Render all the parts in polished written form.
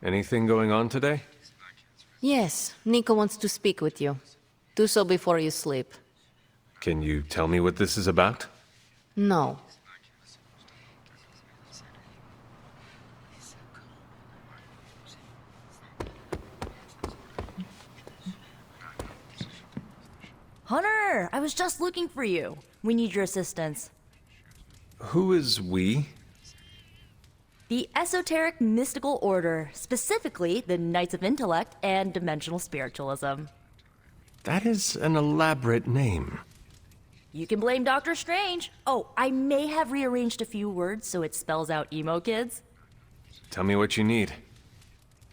Anything going on today? Yes, Nico wants to speak with you. Do so before you sleep. Can you tell me what this is about? No. Hunter, I was just looking for you. We need your assistance. Who is we? The Esoteric Mystical Order, specifically the Knights of Intellect and Dimensional Spiritualism. That is an elaborate name. You can blame Doctor Strange. Oh, I may have rearranged a few words so it spells out emo kids. Tell me what you need.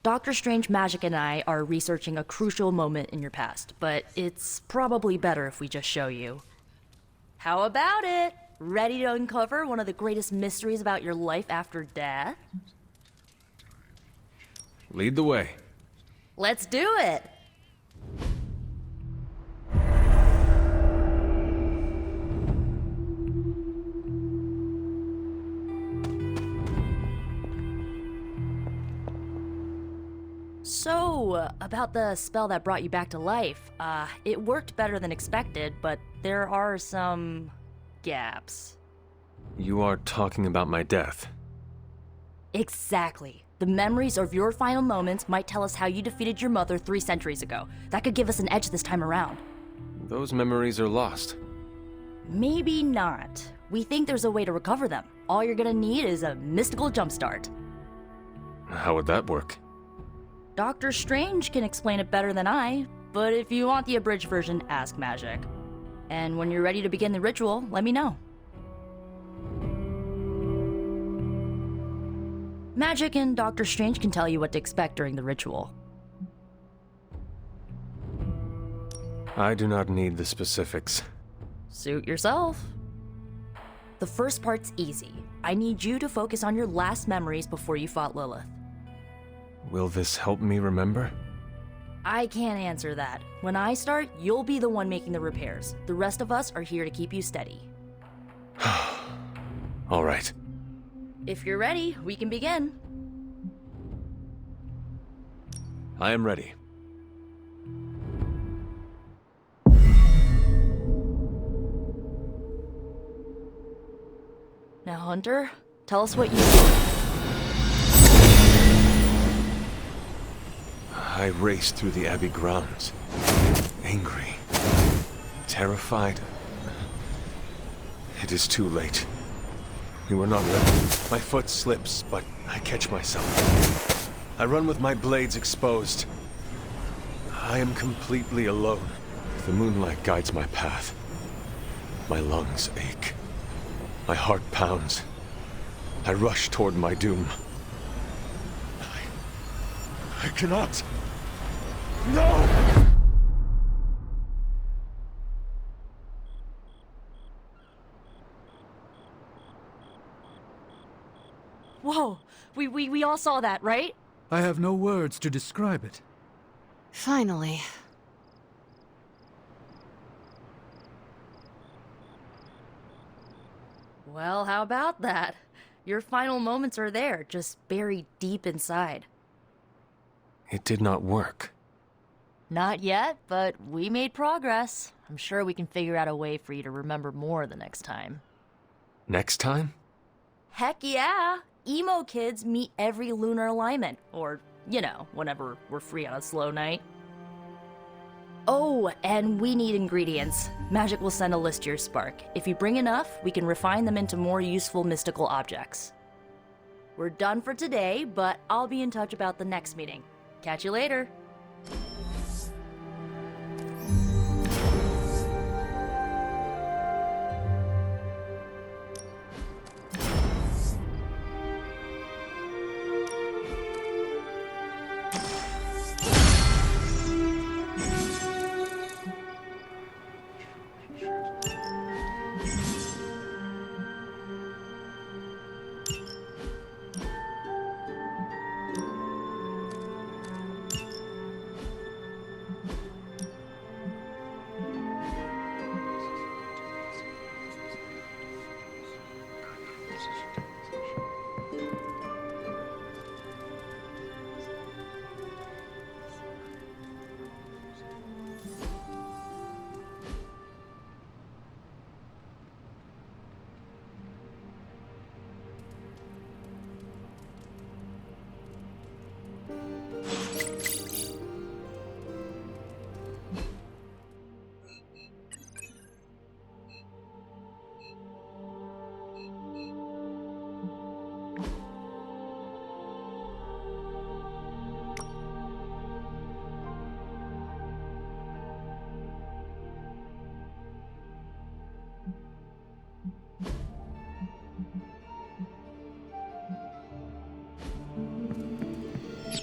Doctor Strange Magic and I are researching a crucial moment in your past, but it's probably better if we just show you. How about it? Ready to uncover one of the greatest mysteries about your life after death? Lead the way. Let's do it! So, about the spell that brought you back to life, it worked better than expected, but there are some gaps. You are talking about my death. Exactly. The memories of your final moments might tell us how you defeated your mother 3 centuries ago. That could give us an edge this time around. Those memories are lost. Maybe not. We think there's a way to recover them. All you're gonna need is a mystical jumpstart. How would that work? Doctor Strange can explain it better than I, but if you want the abridged version, ask Magic. And when you're ready to begin the ritual, let me know. Magic and Doctor Strange can tell you what to expect during the ritual. I do not need the specifics. Suit yourself. The first part's easy. I need you to focus on your last memories before you fought Lilith. Will this help me remember? I can't answer that. When I start, you'll be the one making the repairs. The rest of us are here to keep you steady. All right. If you're ready, we can begin. I am ready. Now, Hunter, tell us what you see. I raced through the Abbey grounds. Angry. Terrified. It is too late. We were not ready. My foot slips, but I catch myself. I run with my blades exposed. I am completely alone. The moonlight guides my path. My lungs ache. My heart pounds. I rush toward my doom. I cannot. No! Whoa, we all saw that, right? I have no words to describe it. Finally. Well, how about that? Your final moments are there, just buried deep inside. It did not work. Not yet, but we made progress. I'm sure we can figure out a way for you to remember more the next time. Next time? Heck yeah! Emo kids meet every lunar alignment, or, you know, whenever we're free on a slow night. Oh, and we need ingredients. Magic will send a list to your spark. If you bring enough, we can refine them into more useful mystical objects. We're done for today, but I'll be in touch about the next meeting. Catch you later.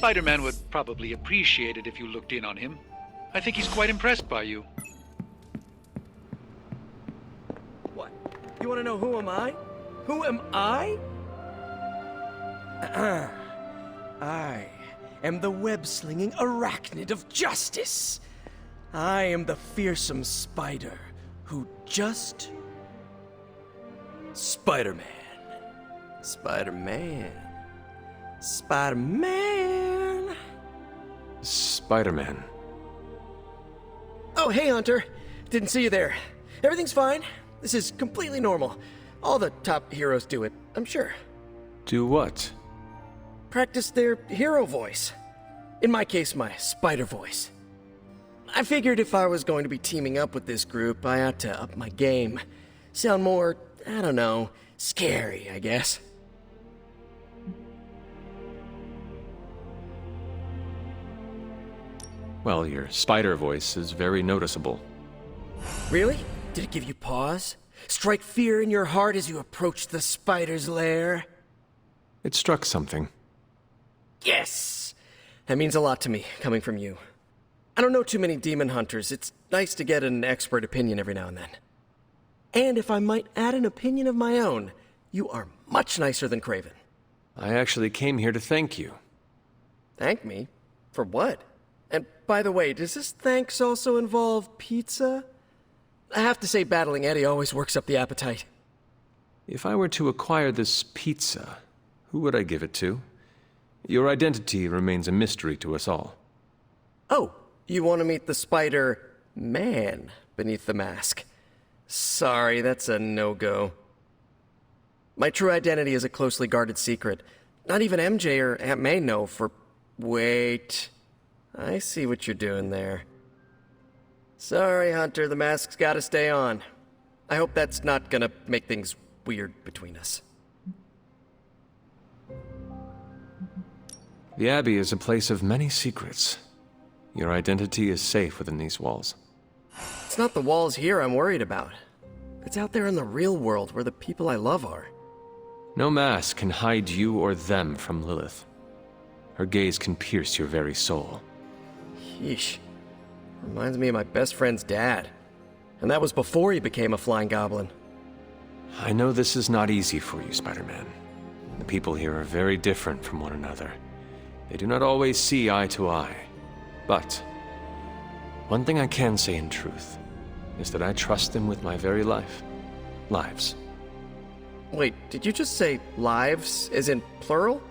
Spider-Man would probably appreciate it if you looked in on him. I think he's quite impressed by you. What? You want to know who am I? Who am I? I am the web-slinging arachnid of justice. I am the fearsome spider who just... Spider-Man. Spider-Man. Spider-Man. Spider-Man. Oh, hey, Hunter. Didn't see you there. Everything's fine. This is completely normal. All the top heroes do it, I'm sure. Do what? Practice their hero voice. In my case, my spider voice. I figured if I was going to be teaming up with this group, I ought to up my game. Sound more, I don't know, scary, I guess. Well, your spider voice is very noticeable. Really? Did it give you pause? Strike fear in your heart as you approach the spider's lair? It struck something. Yes! That means a lot to me, coming from you. I don't know too many demon hunters. It's nice to get an expert opinion every now and then. And if I might add an opinion of my own, you are much nicer than Craven. I actually came here to thank you. Thank me? For what? And by the way, does this thanks also involve pizza? I have to say battling Eddie always works up the appetite. If I were to acquire this pizza, who would I give it to? Your identity remains a mystery to us all. Oh, you want to meet the Spider-Man beneath the mask? Sorry, that's a no-go. My true identity is a closely guarded secret. Not even MJ or Aunt May know for... Wait... I see what you're doing there. Sorry, Hunter, the mask's gotta stay on. I hope that's not gonna make things weird between us. The Abbey is a place of many secrets. Your identity is safe within these walls. It's not the walls here I'm worried about. It's out there in the real world where the people I love are. No mask can hide you or them from Lilith. Her gaze can pierce your very soul. Yeesh. Reminds me of my best friend's dad. And that was before he became a flying goblin. I know this is not easy for you, Spider-Man. The people here are very different from one another. They do not always see eye to eye. But one thing I can say in truth is that I trust them with my very life. Lives. Wait, did you just say lives, as in plural?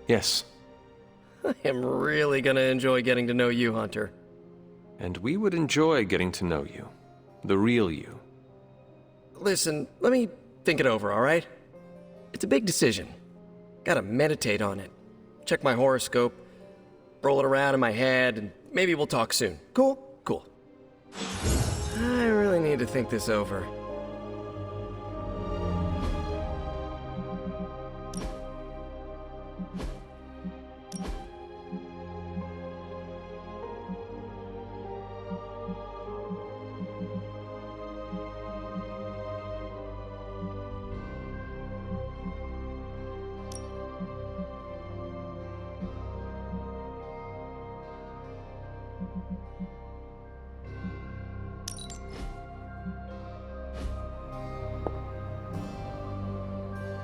Yes. I am really gonna enjoy getting to know you, Hunter. And we would enjoy getting to know you. The real you. Listen, let me think it over, alright? It's a big decision. Gotta meditate on it. Check my horoscope, roll it around in my head, and maybe we'll talk soon. Cool? Cool. I really need to think this over.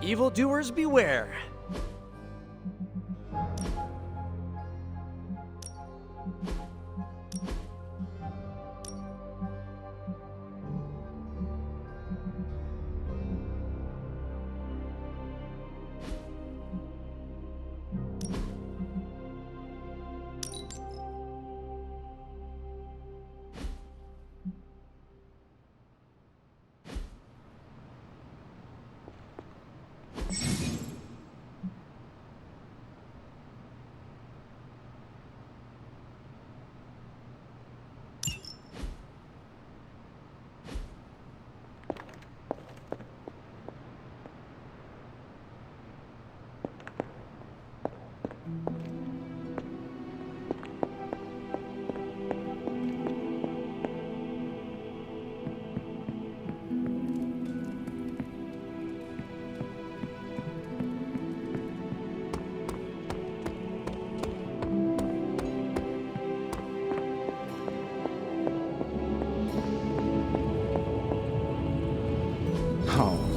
Evildoers beware.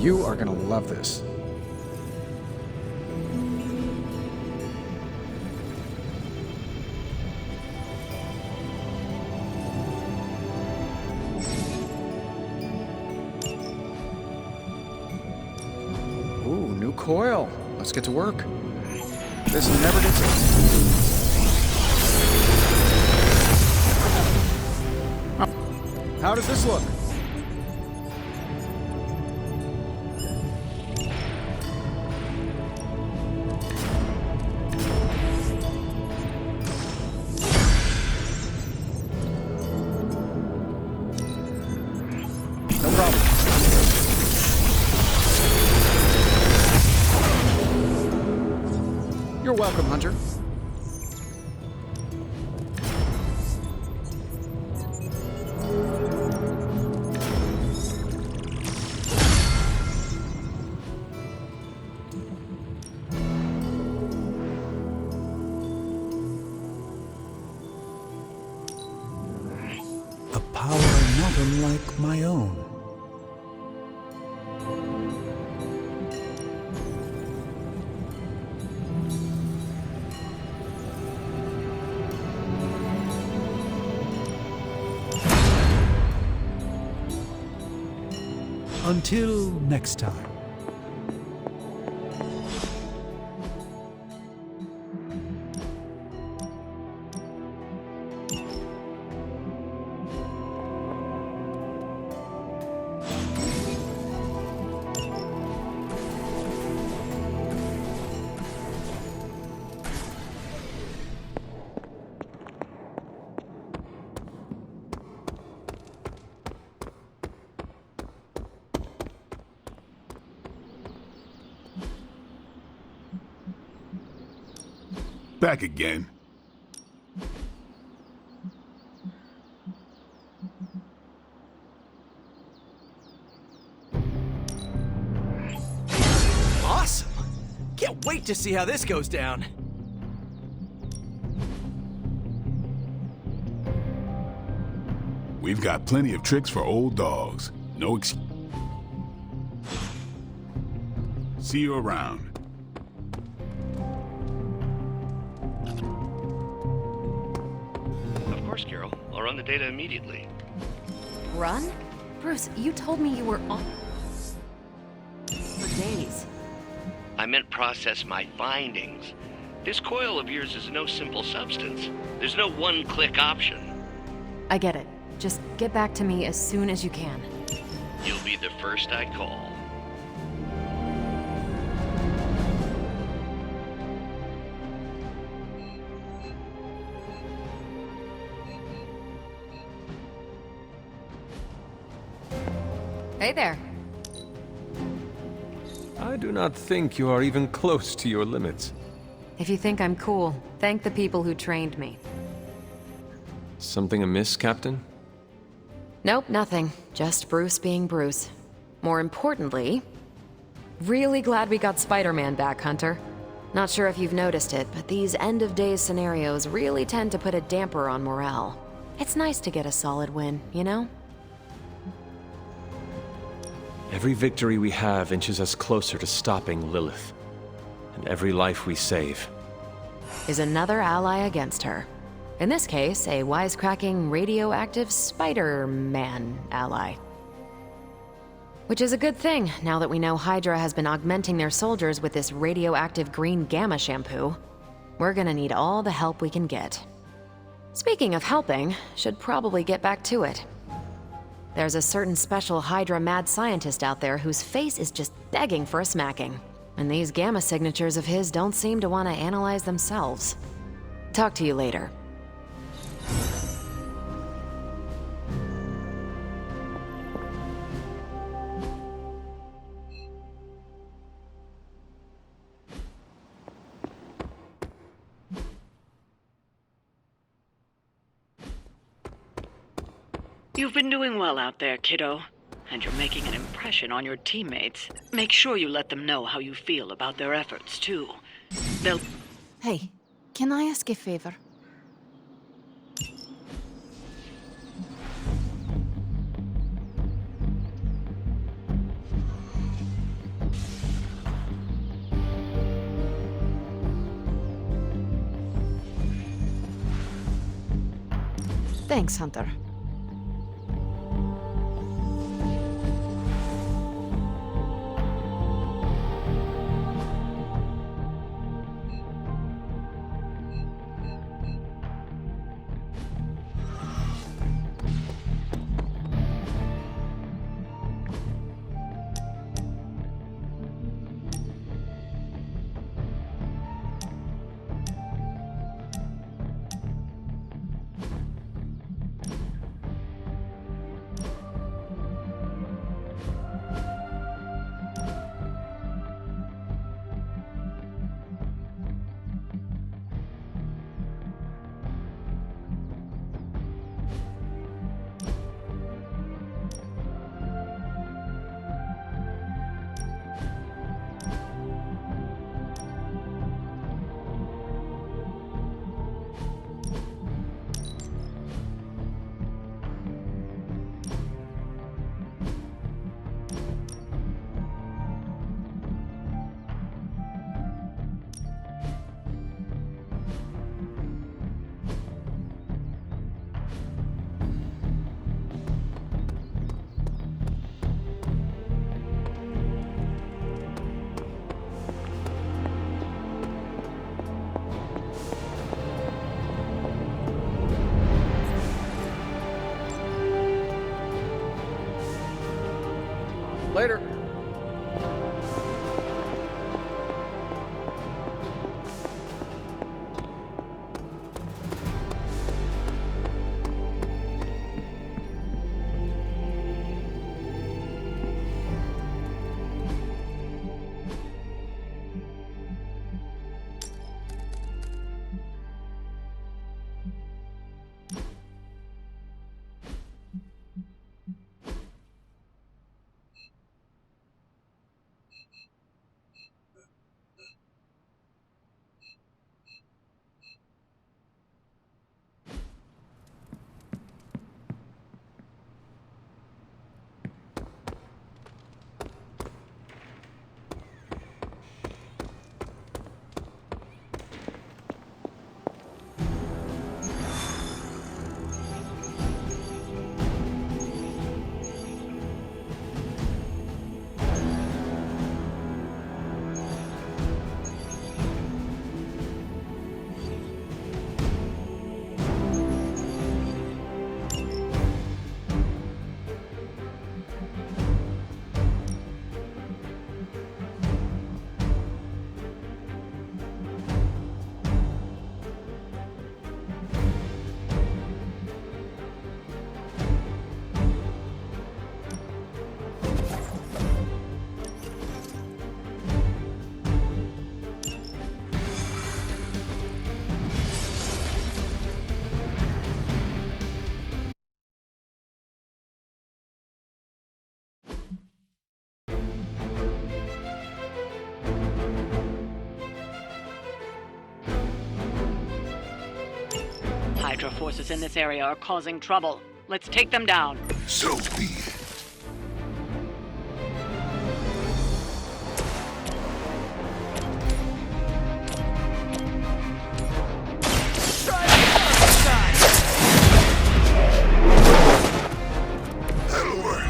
You are gonna love this. Ooh, new coil. Let's get to work. This never gets old. How does this look? No problem. You're welcome, Hunter. A power not unlike my own. Until next time. Back again. Awesome! Can't wait to see how this goes down. We've got plenty of tricks for old dogs. No excuse. See you around. Of course, Carol. I'll run the data immediately. Run? Bruce, you told me you were on for days. I meant process my findings. This coil of yours is no simple substance. There's no one-click option. I get it. Just get back to me as soon as you can. You'll be the first I call. Hey there. I do not think you are even close to your limits. If you think I'm cool, thank the people who trained me. Something amiss, Captain? Nope, nothing. Just Bruce being Bruce. More importantly, really glad we got Spider-Man back, Hunter. Not sure if you've noticed it, but these end-of-days scenarios really tend to put a damper on morale. It's nice to get a solid win, you know? Every victory we have inches us closer to stopping Lilith. And every life we save is another ally against her. In this case, a wisecracking, radioactive Spider-Man ally. Which is a good thing, now that we know Hydra has been augmenting their soldiers with this radioactive green gamma shampoo. We're gonna need all the help we can get. Speaking of helping, should probably get back to it. There's a certain special Hydra mad scientist out there whose face is just begging for a smacking. And these gamma signatures of his don't seem to want to analyze themselves. Talk to you later. You've been doing well out there, kiddo. And you're making an impression on your teammates. Make sure you let them know how you feel about their efforts, too. They'll... Hey, can I ask a favor? Thanks, Hunter. Later. Hydra forces in this area are causing trouble. Let's take them down. So be it. That'll work.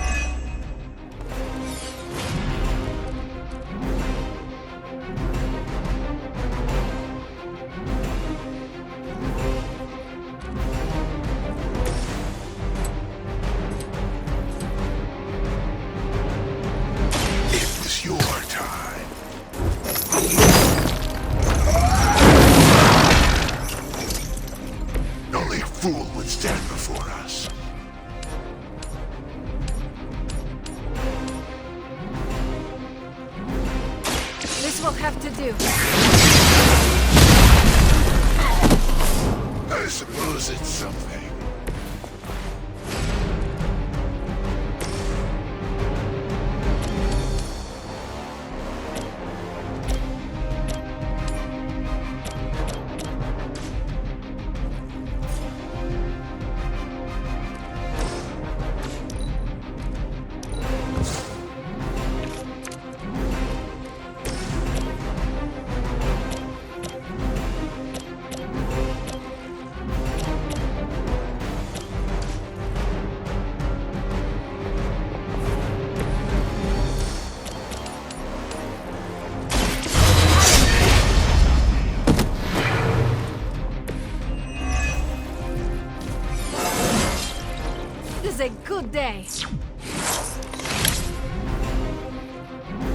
a good day.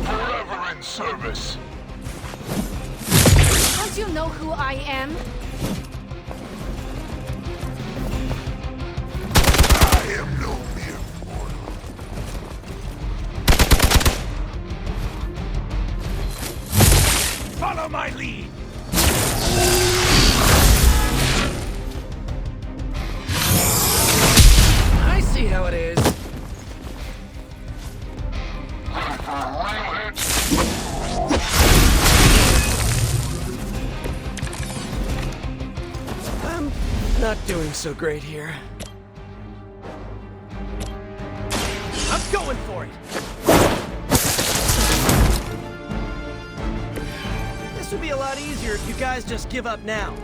Forever in service. Don't you know who I am? I am no mere mortal. Follow my lead! I see how it is. I'm not doing so great here. I'm going for it! This would be a lot easier if you guys just give up now.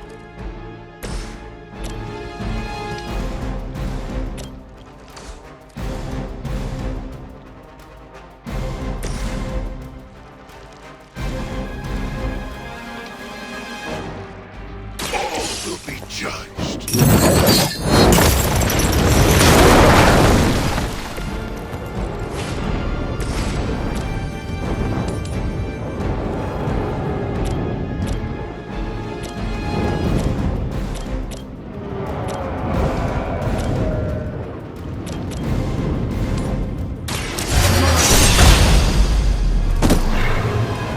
All will be judged.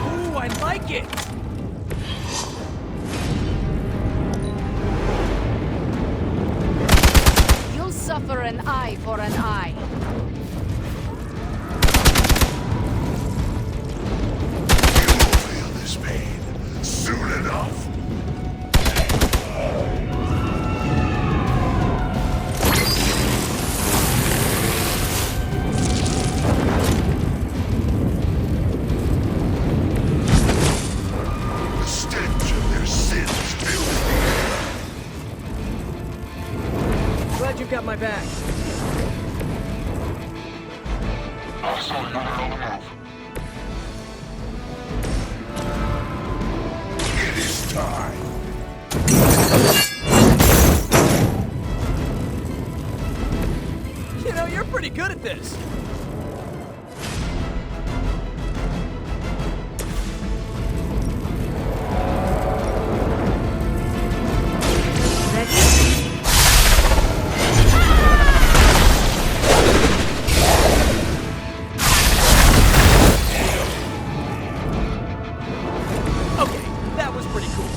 Ooh, I like it! You'll suffer an eye for an eye. You will feel this pain soon enough. The stench of their sins fills the air. Glad you've got my back. I saw you were on the move. It is time. You know, you're pretty good at this. Okay, that was pretty cool.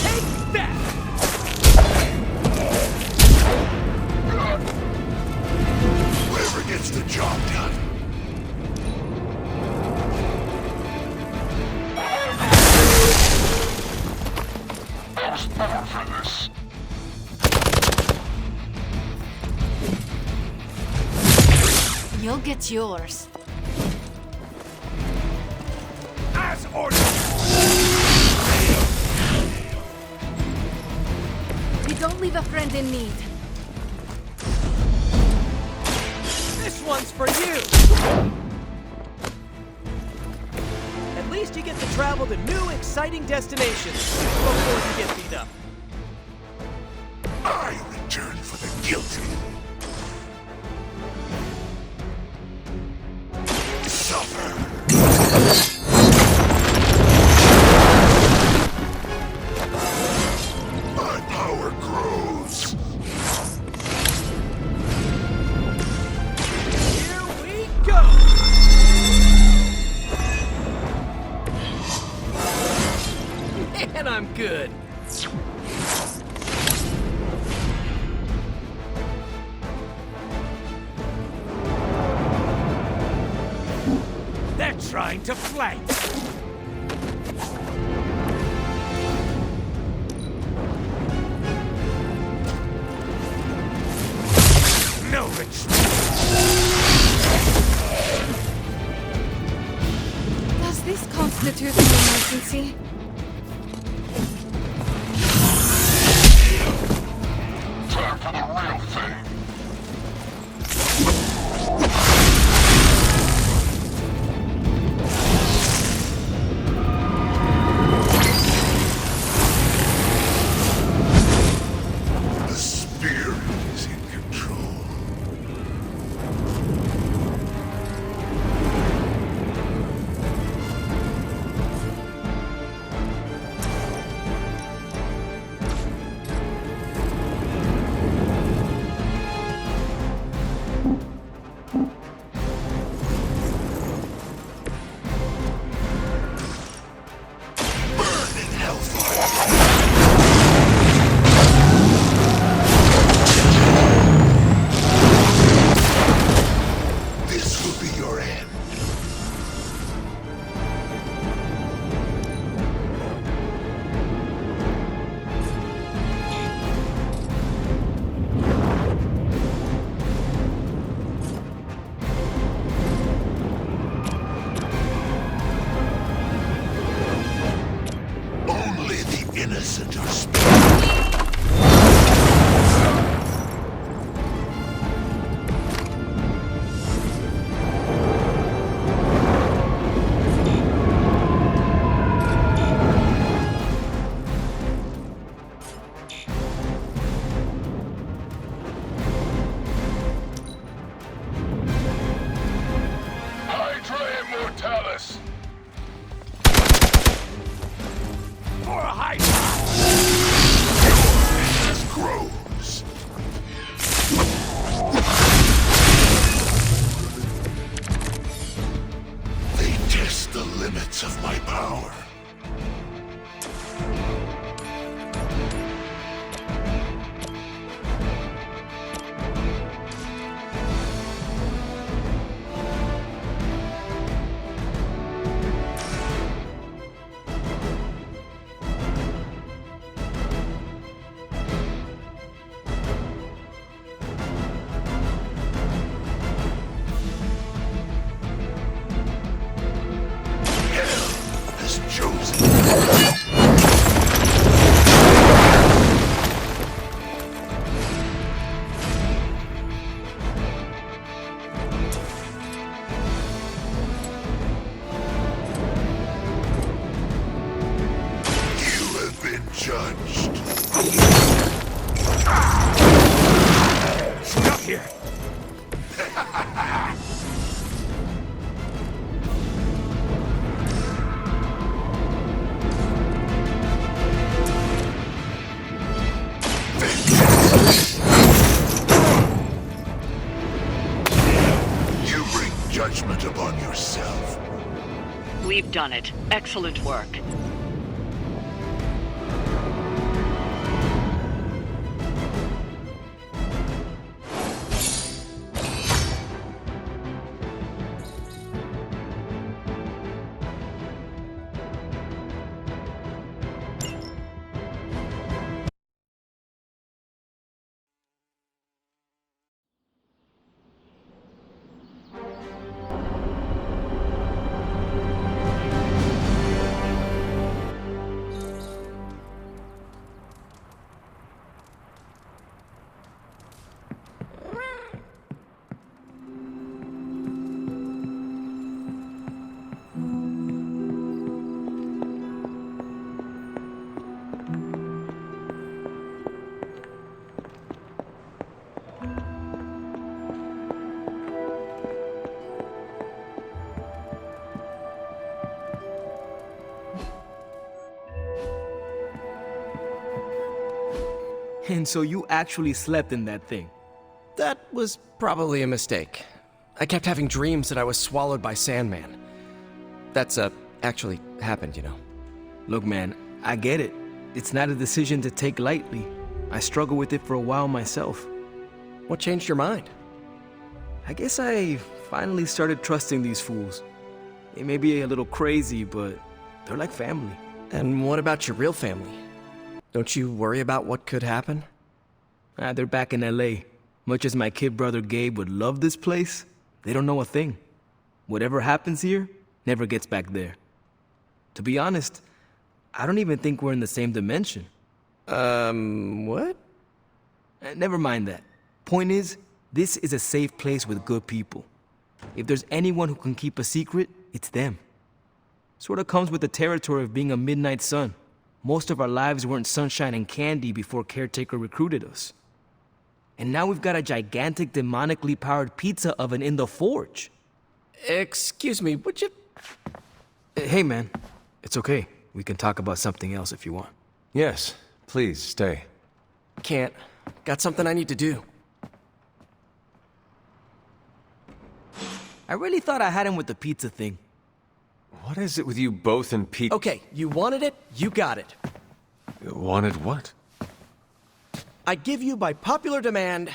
Take that! Whoever gets the job done. I was born for this. You'll get yours. As ordered! We don't leave a friend in need. This one's for you! At least you get to travel to new, exciting destinations before you get beat up. I return for the guilty. Suffer. My power grows. Here we go! Man, I'm good. They're trying to flank! No retreat! Does this constitute an emergency? Time for the real thing. here. You bring judgment upon yourself. We've done it. Excellent work. And so you actually slept in that thing? That was probably a mistake. I kept having dreams that I was swallowed by Sandman. That's, actually happened, you know. Look, man, I get it. It's not a decision to take lightly. I struggled with it for a while myself. What changed your mind? I guess I finally started trusting these fools. They may be a little crazy, but they're like family. And what about your real family? Don't you worry about what could happen? They're back in LA. Much as my kid brother Gabe would love this place, they don't know a thing. Whatever happens here never gets back there. To be honest, I don't even think we're in the same dimension. What? Never mind that. Point is, this is a safe place with good people. If there's anyone who can keep a secret, it's them. Sort of comes with the territory of being a Midnight Sun. Most of our lives weren't sunshine and candy before Caretaker recruited us. And now we've got a gigantic demonically powered pizza oven in the forge. Excuse me, would you... Hey, man. It's okay. We can talk about something else if you want. Yes, please stay. Can't. Got something I need to do. I really thought I had him with the pizza thing. What is it with you both and Pete? Okay, you wanted it, you got it. Wanted what? I give you, by popular demand,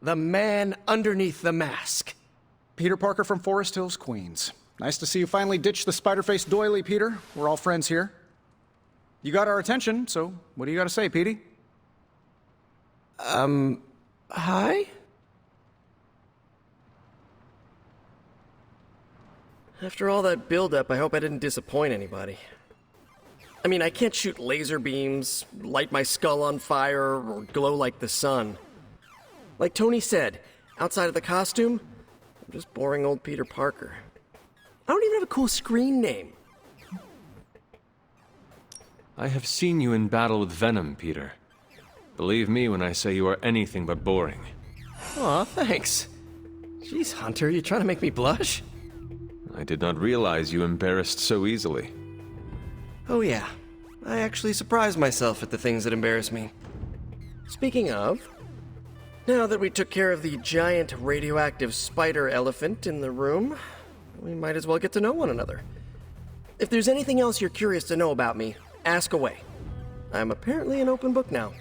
the man underneath the mask. Peter Parker from Forest Hills, Queens. Nice to see you finally ditched the spider-faced doily, Peter. We're all friends here. You got our attention, so what do you got to say, Petey? Hi? After all that build-up, I hope I didn't disappoint anybody. I mean, I can't shoot laser beams, light my skull on fire, or glow like the sun. Like Tony said, outside of the costume, I'm just boring old Peter Parker. I don't even have a cool screen name. I have seen you in battle with Venom, Peter. Believe me when I say you are anything but boring. Aw, thanks. Jeez, Hunter, you trying to make me blush? I did not realize you embarrassed so easily. Oh yeah, I actually surprise myself at the things that embarrass me. Speaking of, now that we took care of the giant radioactive spider elephant in the room, we might as well get to know one another. If there's anything else you're curious to know about me, ask away. I'm apparently an open book now.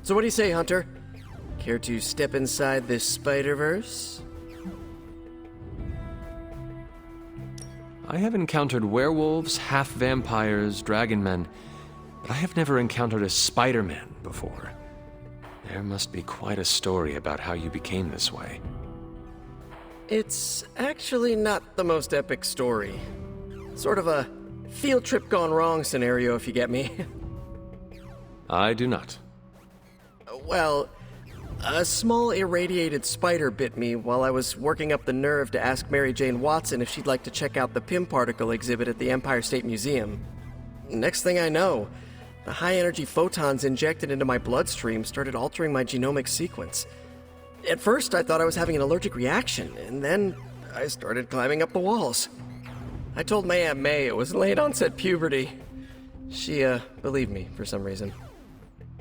So what do you say, Hunter? Care to step inside this Spider-Verse? I have encountered werewolves, half-vampires, dragon-men, but I have never encountered a Spider-Man before. There must be quite a story about how you became this way. It's actually not the most epic story. Sort of a field trip gone wrong scenario, if you get me. I do not. Well, a small irradiated spider bit me while I was working up the nerve to ask Mary Jane Watson if she'd like to check out the Pym particle exhibit at the Empire State Museum. Next thing I know, the high-energy photons injected into my bloodstream started altering my genomic sequence. At first, I thought I was having an allergic reaction, and then I started climbing up the walls. I told my Aunt May it was late onset puberty. She, believed me for some reason.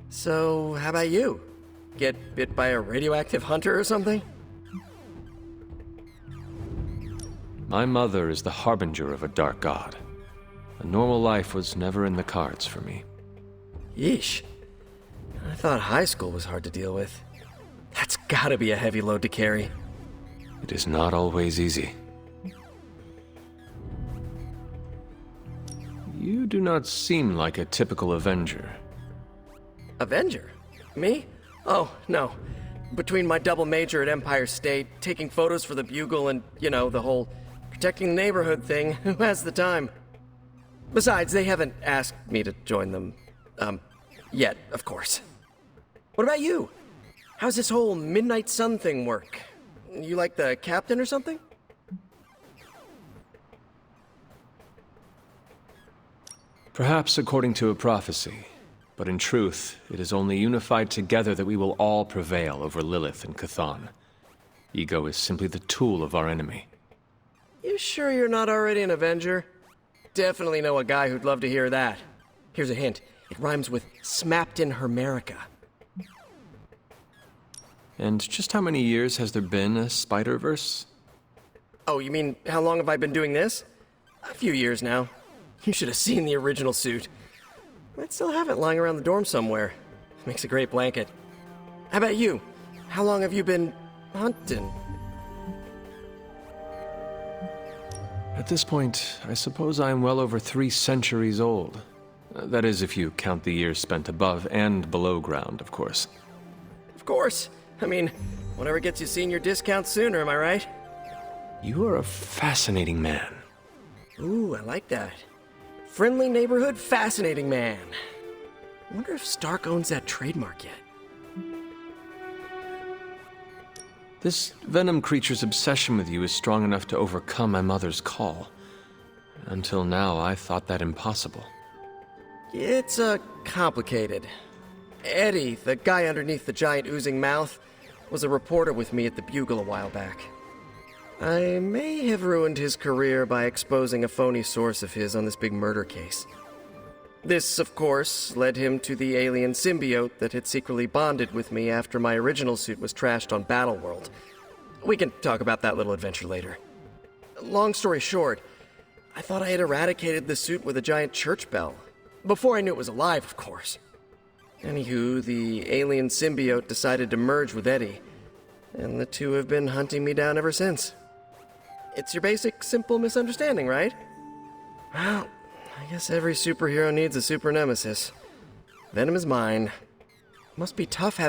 So, how about you? Get bit by a radioactive hunter or something? My mother is the harbinger of a dark god. A normal life was never in the cards for me. Yeesh. I thought high school was hard to deal with. That's gotta be a heavy load to carry. It is not always easy. You do not seem like a typical Avenger. Avenger? Me? Oh, no. Between my double major at Empire State, taking photos for the Bugle, and, the whole protecting the neighborhood thing, who has the time? Besides, they haven't asked me to join them. Yet, of course. What about you? How's this whole Midnight Sun thing work? You like the captain or something? Perhaps according to a prophecy, but in truth, it is only unified together that we will all prevail over Lilith and Chthon. Ego is simply the tool of our enemy. You sure you're not already an Avenger? Definitely know a guy who'd love to hear that. Here's a hint. It rhymes with smapped in Hermerica. And just how many years has there been a Spider-Verse? Oh, you mean how long have I been doing this? A few years now. You should have seen the original suit. I still have it lying around the dorm somewhere. Makes a great blanket. How about you? How long have you been hunting? At this point, I suppose I am well over 3 centuries old. That is, if you count the years spent above and below ground, of course. Of course. I mean, whatever gets you senior discount sooner, am I right? You are a fascinating man. Ooh, I like that. Friendly neighborhood, fascinating man. I wonder if Stark owns that trademark yet. This Venom creature's obsession with you is strong enough to overcome my mother's call. Until now, I thought that impossible. It's, complicated. Eddie, the guy underneath the giant oozing mouth, was a reporter with me at the Bugle a while back. I may have ruined his career by exposing a phony source of his on this big murder case. This, of course, led him to the alien symbiote that had secretly bonded with me after my original suit was trashed on Battleworld. We can talk about that little adventure later. Long story short, I thought I had eradicated the suit with a giant church bell. Before I knew it was alive, of course. Anywho, the alien symbiote decided to merge with Eddie, and the two have been hunting me down ever since. It's your basic, simple misunderstanding, right? Well, I guess every superhero needs a super nemesis. Venom is mine. Must be tough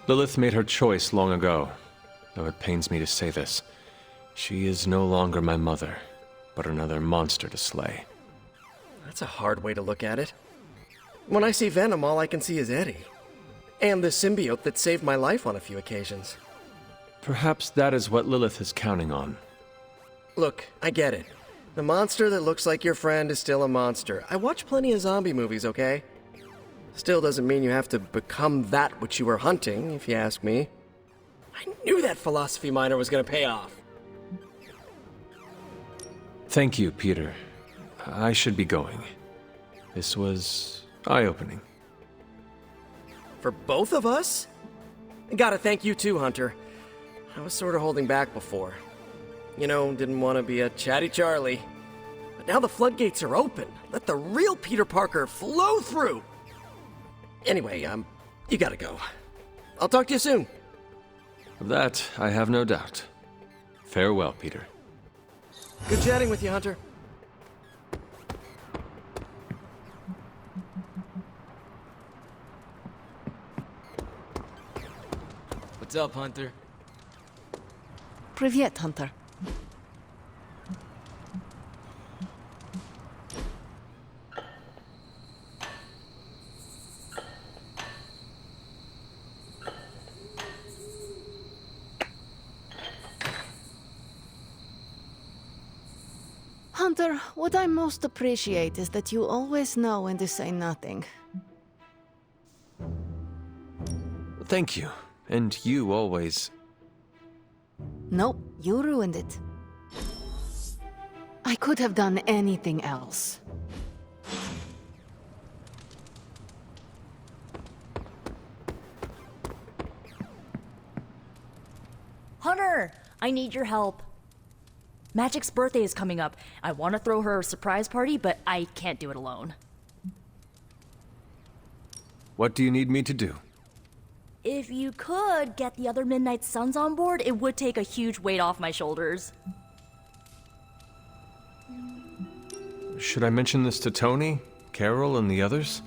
Lilith made her choice long ago, though it pains me to say this. She is no longer my mother, but another monster to slay. That's a hard way to look at it. When I see Venom, all I can see is Eddie. And the symbiote that saved my life on a few occasions. Perhaps that is what Lilith is counting on. Look, I get it. The monster that looks like your friend is still a monster. I watch plenty of zombie movies, okay? Still doesn't mean you have to become that which you were hunting, if you ask me. I knew that philosophy minor was gonna pay off. Thank you, Peter. I should be going. This was eye-opening. For both of us? Gotta thank you too, Hunter. I was sort of holding back before. Didn't want to be a chatty Charlie. But now the floodgates are open. Let the real Peter Parker flow through! Anyway, you gotta go. I'll talk to you soon. Of that, I have no doubt. Farewell, Peter. Good chatting with you, Hunter. What's up, Hunter? Привет, Hunter. Hunter, what I most appreciate is that you always know when to say nothing. Thank you. And you always... Nope, you ruined it. I could have done anything else. Hunter, I need your help. Magic's birthday is coming up. I want to throw her a surprise party, but I can't do it alone. What do you need me to do? If you could get the other Midnight Suns on board, it would take a huge weight off my shoulders. Should I mention this to Tony, Carol, and the others?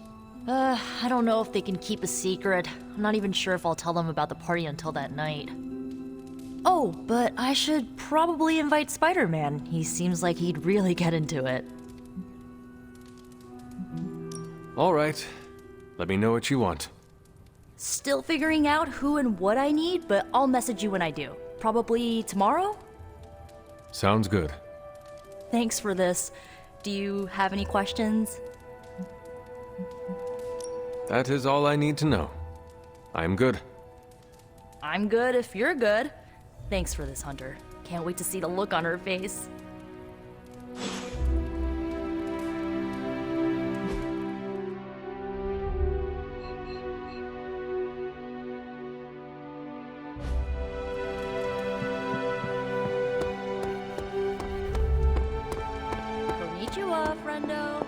I don't know if they can keep a secret. I'm not even sure if I'll tell them about the party until that night. Oh, but I should probably invite Spider-Man. He seems like he'd really get into it. All right. Let me know what you want. Still figuring out who and what I need, but I'll message you when I do. Probably tomorrow? Sounds good. Thanks for this. Do you have any questions? That is all I need to know. I'm good. I'm good if you're good. Thanks for this, Hunter. Can't wait to see the look on her face. Konnichiwa, friendo.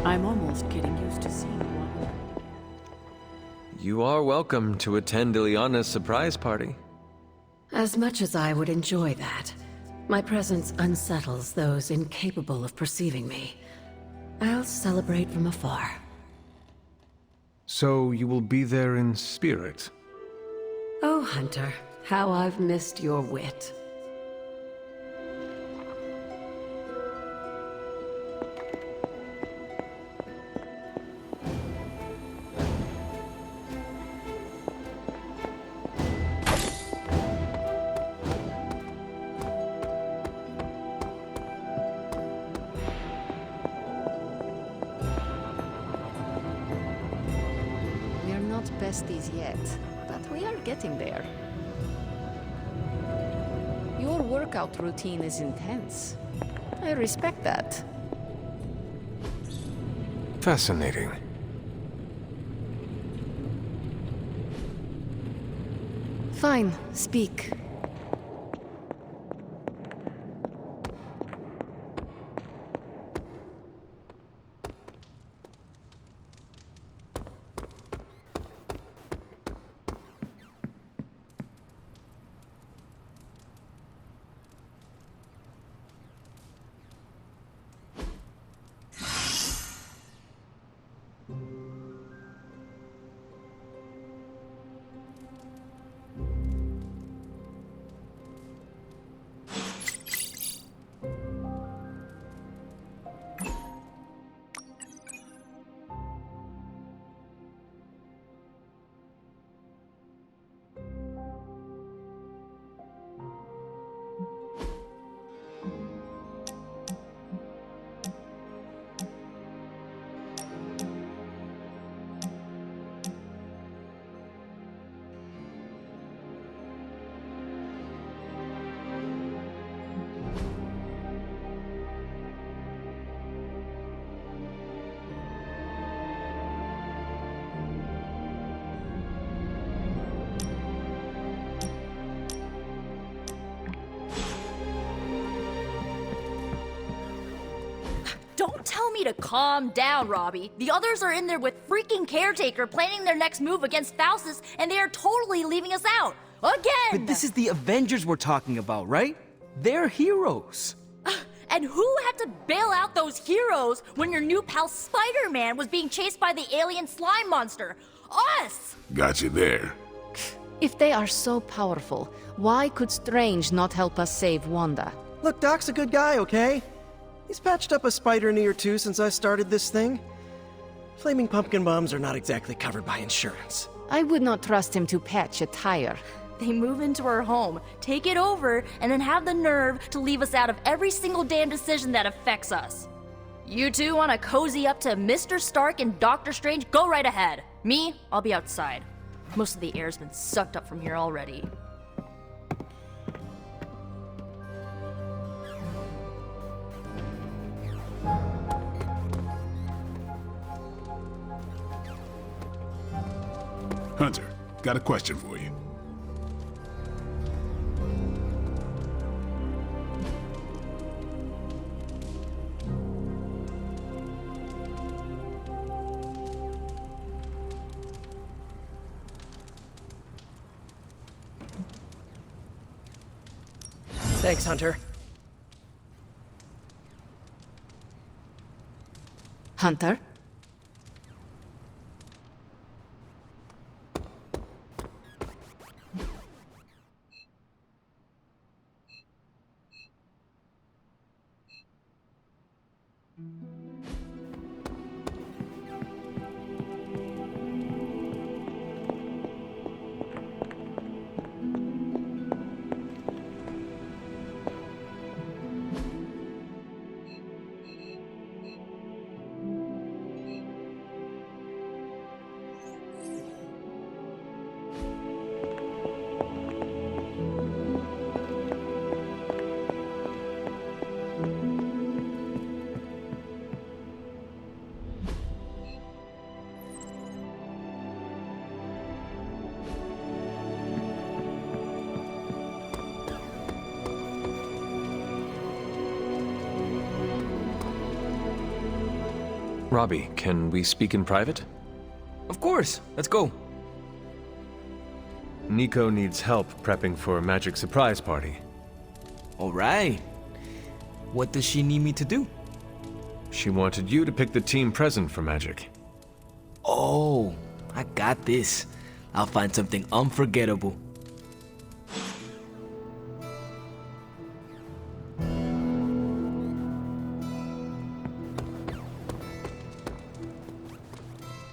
I'm almost getting used to seeing one. You are welcome to attend Ileana's surprise party. As much as I would enjoy that, my presence unsettles those incapable of perceiving me. I'll celebrate from afar. So you will be there in spirit? Oh, Hunter, how I've missed your wit. We're not besties yet, but we are getting there. Your workout routine is intense. I respect that. Fascinating. Fine, speak. Don't tell me to calm down, Robbie. The others are in there with freaking Caretaker planning their next move against Faustus, and they are totally leaving us out. Again! But this is the Avengers we're talking about, right? They're heroes. And who had to bail out those heroes when your new pal Spider-Man was being chased by the alien slime monster? Us! Got you there. If they are so powerful, why could Strange not help us save Wanda? Look, Doc's a good guy, okay? He's patched up a spider knee or two since I started this thing. Flaming pumpkin bombs are not exactly covered by insurance. I would not trust him to patch a tire. They move into our home, take it over, and then have the nerve to leave us out of every single damn decision that affects us. You two want to cozy up to Mr. Stark and Doctor Strange? Go right ahead. Me, I'll be outside. Most of the air's been sucked up from here already. Hunter, got a question for you. Thanks, Hunter. Hunter? Robbie, can we speak in private? Of course, let's go. Nico needs help prepping for a magic surprise party. All right. What does she need me to do? She wanted you to pick the team present for magic. Oh, I got this. I'll find something unforgettable.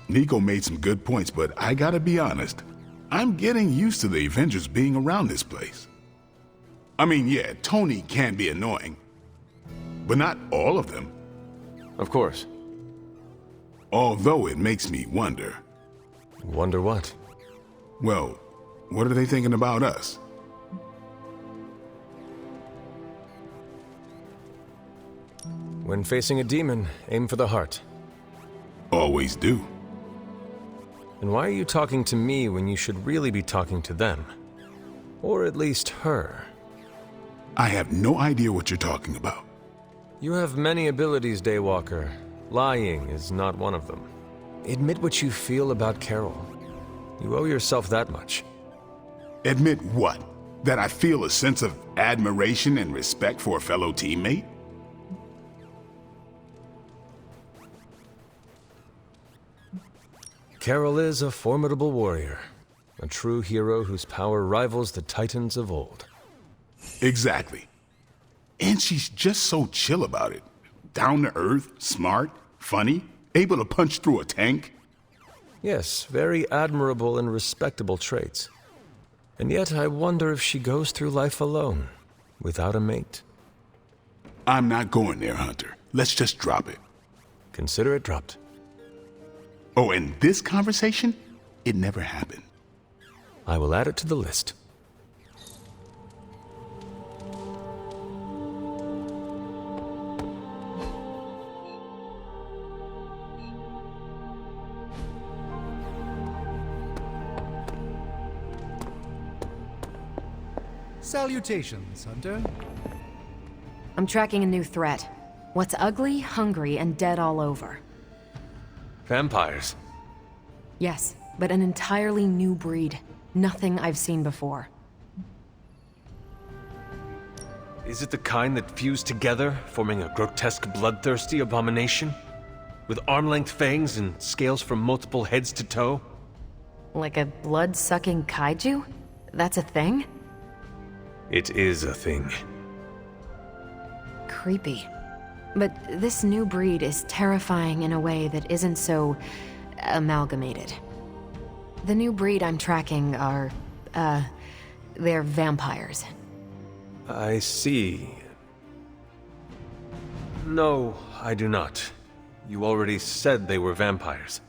Nico made some good points, but I gotta be honest. I'm getting used to the Avengers being around this place. I mean, yeah, Tony can be annoying, but not all of them. Of course. Although it makes me wonder. Wonder what? Well, what are they thinking about us? When facing a demon, aim for the heart. Always do. And why are you talking to me when you should really be talking to them? Or at least her? I have no idea what you're talking about. You have many abilities, Daywalker. Lying is not one of them. Admit what you feel about Carol. You owe yourself that much. Admit what? That I feel a sense of admiration and respect for a fellow teammate? Carol is a formidable warrior. A true hero whose power rivals the Titans of old. Exactly. And she's just so chill about it. Down to earth, smart, funny, able to punch through a tank. Yes, very admirable and respectable traits. And yet I wonder if she goes through life alone, without a mate. I'm not going there, Hunter. Let's just drop it. Consider it dropped. Oh, and this conversation? It never happened. I will add it to the list. Salutations, Hunter. I'm tracking a new threat. What's ugly, hungry, and dead all over. Vampires. Yes, but an entirely new breed. Nothing I've seen before. Is it the kind that fuse together, forming a grotesque, bloodthirsty abomination? With arm-length fangs and scales from multiple heads to toe? Like a blood-sucking kaiju? That's a thing? It is a thing. Creepy. But this new breed is terrifying in a way that isn't so amalgamated. The new breed I'm tracking are, they're vampires. I see. No, I do not. You already said they were vampires.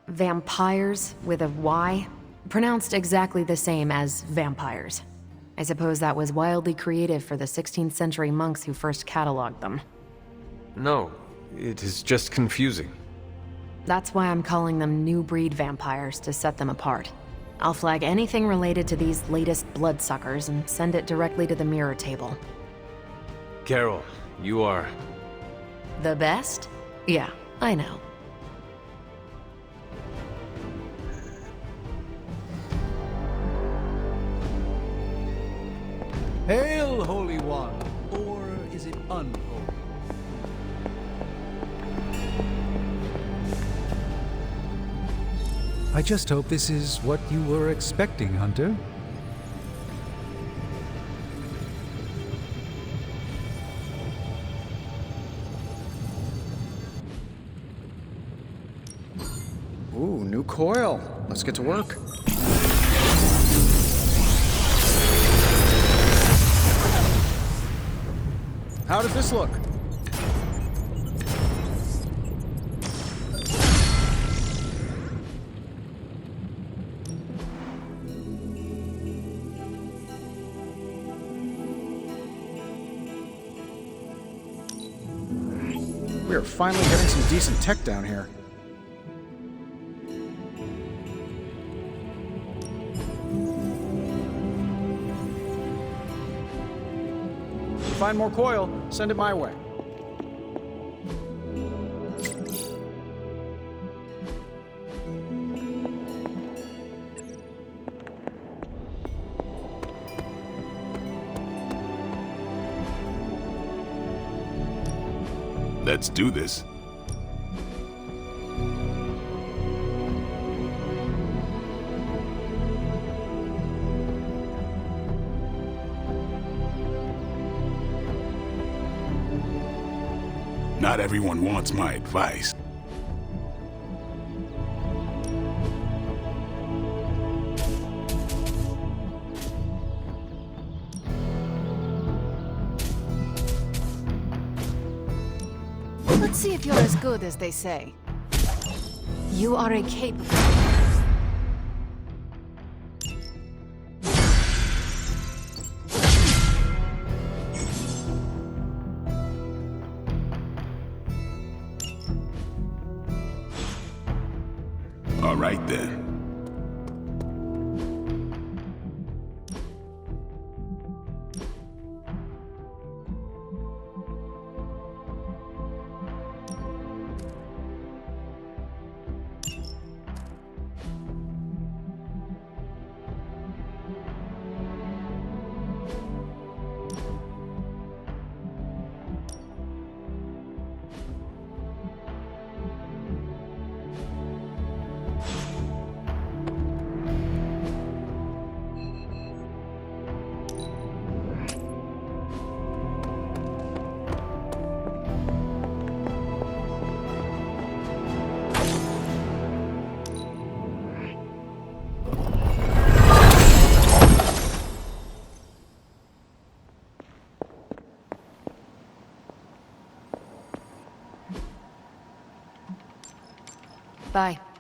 Vampires with a Y? Pronounced exactly the same as vampires. I suppose that was wildly creative for the 16th century monks who first cataloged them. No, it is just confusing. That's why I'm calling them new breed vampires, to set them apart. I'll flag anything related to these latest bloodsuckers and send it directly to the mirror table. Carol, you are... The best? Yeah, I know. Hail, Holy One! Or is it unholy? I just hope this is what you were expecting, Hunter. Ooh, new coil. Let's get to work. How does this look? We are finally getting some decent tech down here. Find more coil, send it my way. Let's do this. Not everyone wants my advice. Let's see if you're as good as they say. You are a capable... All right then. Bye.